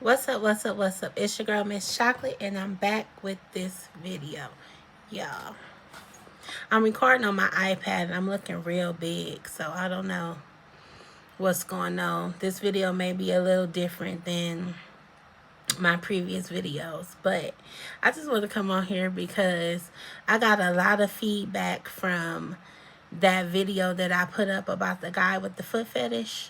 What's up, what's up, what's up? It's your girl, Miss Chocolate, and I'm back with this video. Y'all, I'm recording on my iPad and I'm looking real big, so I don't know what's going on. This video may be a little different than my previous videos, but I just want to come on here because I got a lot of feedback from that video that I put up about the guy with the foot fetish.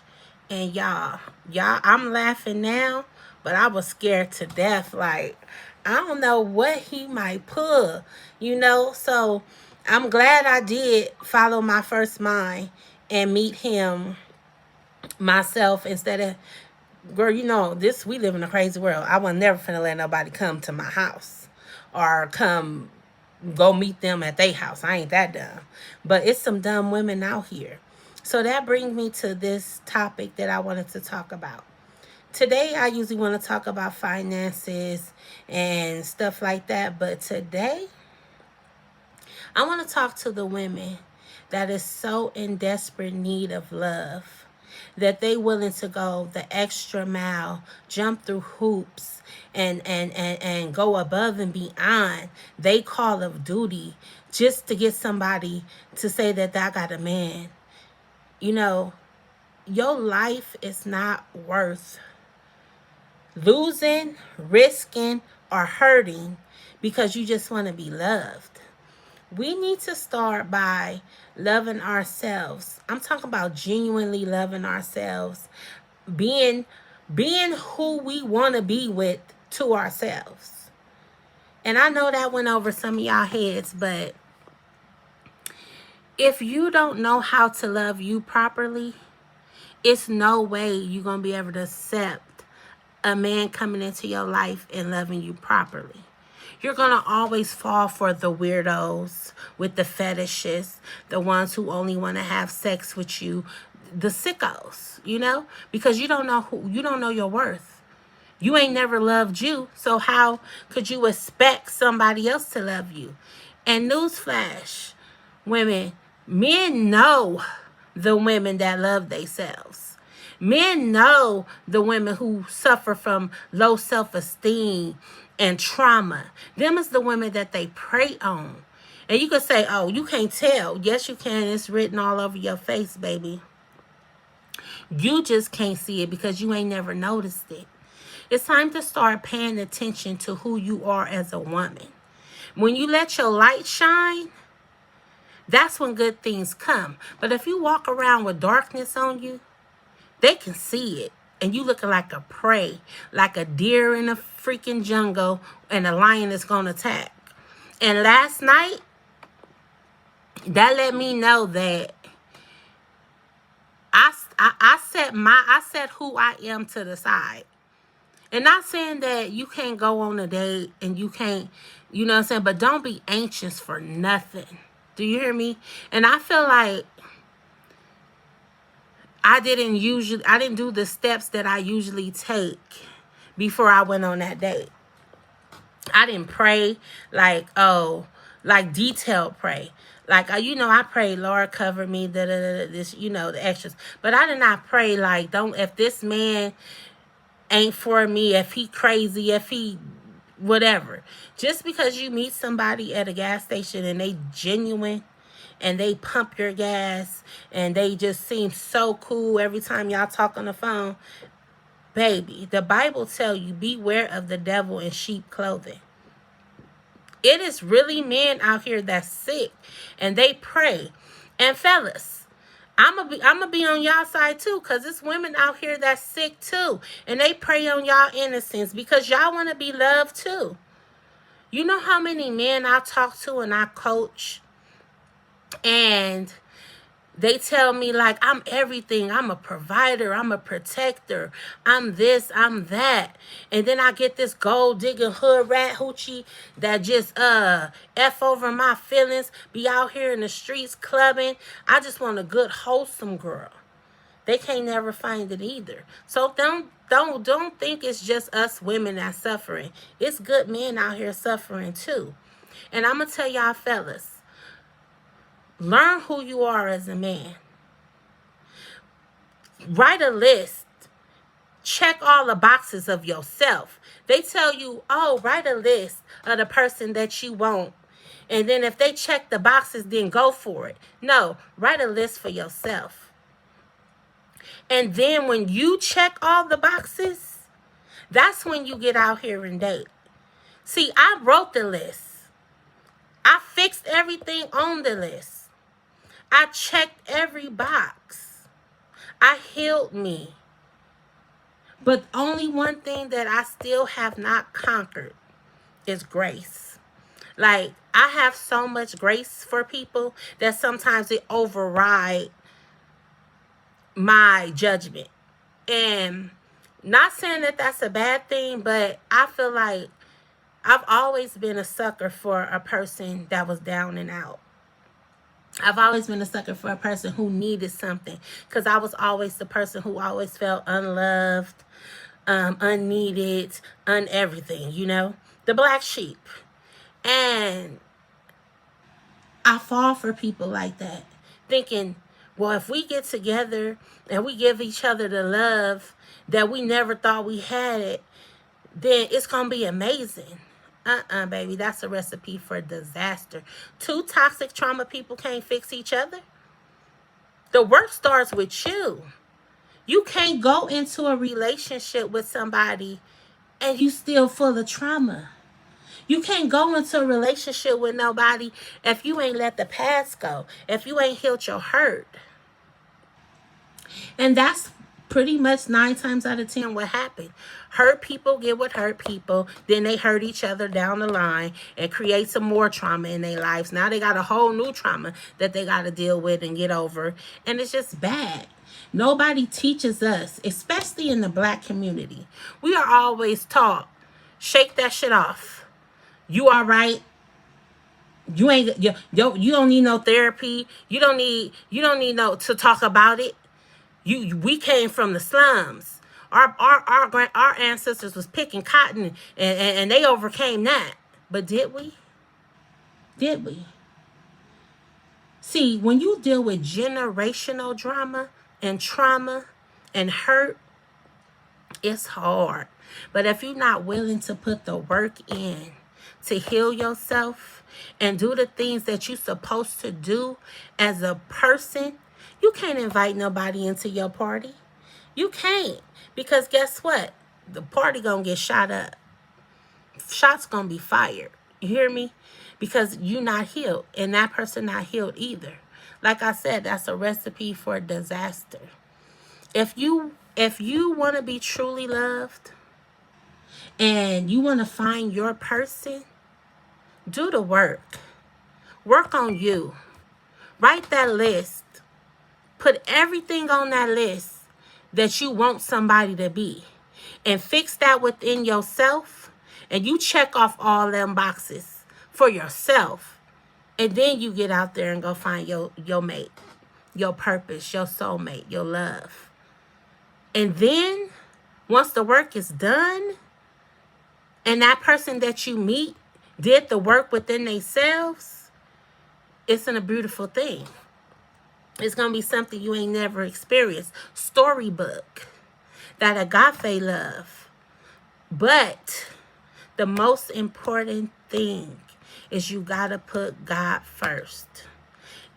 And I'm laughing now, but I was scared to death. Like, I don't know what he might pull. So I'm glad I did follow my first mind and meet him myself instead of, girl, this, we live in a crazy world. I was never finna let nobody come to my house or come go meet them at their house. I ain't that dumb. But it's some dumb women out here. So that brings me to this topic that I wanted to talk about. Today, I usually want to talk about finances and stuff like that. But today, I want to talk to the women that is so in desperate need of love that they willing to go the extra mile, jump through hoops, and go above and beyond they call of duty just to get somebody to say that I got a man. You know, your life is not worth losing, risking, or hurting because you just want to be loved. We need to start by loving ourselves. I'm talking about genuinely loving ourselves, being who we want to be with to ourselves. And I know that went over some of y'all heads, but if you don't know how to love you properly, it's no way you're going to be able to accept a man coming into your life and loving you properly. You're going to always fall for the weirdos with the fetishes, the ones who only want to have sex with you, the sickos, because you don't know your worth. You ain't never loved you, so how could you expect somebody else to love you? And newsflash, women, men know the women that love themselves. Men know the women who suffer from low self-esteem and trauma. Them is the women that they prey on. And you could say, oh, you can't tell. Yes, you can. It's written all over your face, baby. You just can't see it because you ain't never noticed it. It's time to start paying attention to who you are as a woman. When you let your light shine, that's when good things come. But if you walk around with darkness on you, they can see it. And you looking like a prey, like a deer in a freaking jungle, and a lion is going to attack. And last night, that let me know that I set who I am to the side. And not saying that you can't go on a date and you can't, you know what I'm saying? But don't be anxious for nothing. Do you hear me? And I feel like I didn't do the steps that I usually take before I went on that date. I didn't pray like detailed pray. Like, I pray, Lord, cover me, this, the extras. But I did not pray like, if this man ain't for me, if he crazy, if he whatever. Just because you meet somebody at a gas station and they genuine and they pump your gas and they just seem so cool every time y'all talk on the phone, baby, the Bible tell you beware of the devil in sheep clothing. It is really men out here that's sick and they pray. And fellas, I'm gonna be on y'all side too, because it's women out here that's sick too. And they prey on y'all innocence because y'all want to be loved too. You know how many men I talk to and I coach, and they tell me like I'm everything. I'm a provider. I'm a protector. I'm this. I'm that. And then I get this gold digging hood rat hoochie that just F over my feelings. Be out here in the streets clubbing. I just want a good wholesome girl. They can't never find it either. So don't think it's just us women that's suffering. It's good men out here suffering too. And I'm gonna tell y'all fellas, learn who you are as a man. Write a list check all the boxes of yourself. They tell you, oh, write a list of the person that you want. And then if they check the boxes, then go for it. No, write a list for yourself. And then when you check all the boxes, that's when you get out here and date. See, I wrote the list. I fixed everything on the list. I checked every box. I healed me. But only one thing that I still have not conquered is grace. Like, I have so much grace for people that sometimes it overrides my judgment. And not saying that that's a bad thing, but I feel like I've always been a sucker for a person that was down and out. I've always been a sucker for a person who needed something, because I was always the person who always felt unloved, unneeded, everything, you know, the black sheep. And I fall for people like that, thinking, well, if we get together and we give each other the love that we never thought we had it, then it's going to be amazing. Baby, that's a recipe for disaster. Two toxic trauma people can't fix each other. The work starts with you. You can't go into a relationship with somebody and you still full of trauma. You can't go into a relationship with nobody if you ain't let the past go, if you ain't healed your hurt. And that's pretty much 9 times out of 10 what happened. Hurt people get with hurt people. Then they hurt each other down the line and create some more trauma in their lives. Now they got a whole new trauma that they got to deal with and get over. And it's just bad. Nobody teaches us, especially in the black community. We are always taught, shake that shit off. You all right? You ain't you don't need no therapy. You don't need no to talk about it. We came from the slums. Our ancestors was picking cotton and they overcame that. But did we? Did we? See, when you deal with generational drama and trauma and hurt, it's hard. But if you're not willing to put the work in to heal yourself and do the things that you're supposed to do as a person, you can't invite nobody into your party. You can't. Because guess what? The party gonna get shot up. Shots gonna be fired. You hear me? Because you not healed. And that person not healed either. Like I said, that's a recipe for disaster. If you want to be truly loved and you want to find your person, do the work. Work on you. Write that list. Put everything on that list that you want somebody to be. And fix that within yourself. And you check off all them boxes for yourself. And then you get out there and go find your mate, your purpose, your soulmate, your love. And then, once the work is done, and that person that you meet did the work within themselves, it's a beautiful thing. It's going to be something you ain't never experienced. Storybook. That agape love. But the most important thing is you got to put God first.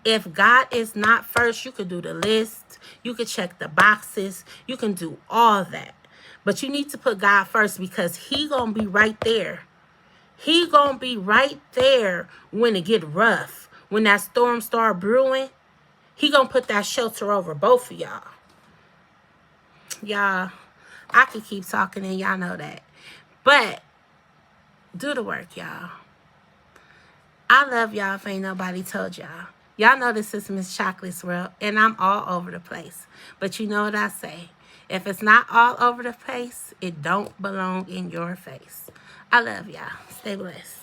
If God is not first, you could do the list. You could check the boxes. You can do all that. But you need to put God first, because he going to be right there. He going to be right there when it get rough. When that storm start brewing, he going to put that shelter over both of y'all. Y'all, I could keep talking and y'all know that. But do the work, y'all. I love y'all if ain't nobody told y'all. Y'all know this is Miss Chocolate's World, and I'm all over the place. But you know what I say. If it's not all over the place, it don't belong in your face. I love y'all. Stay blessed.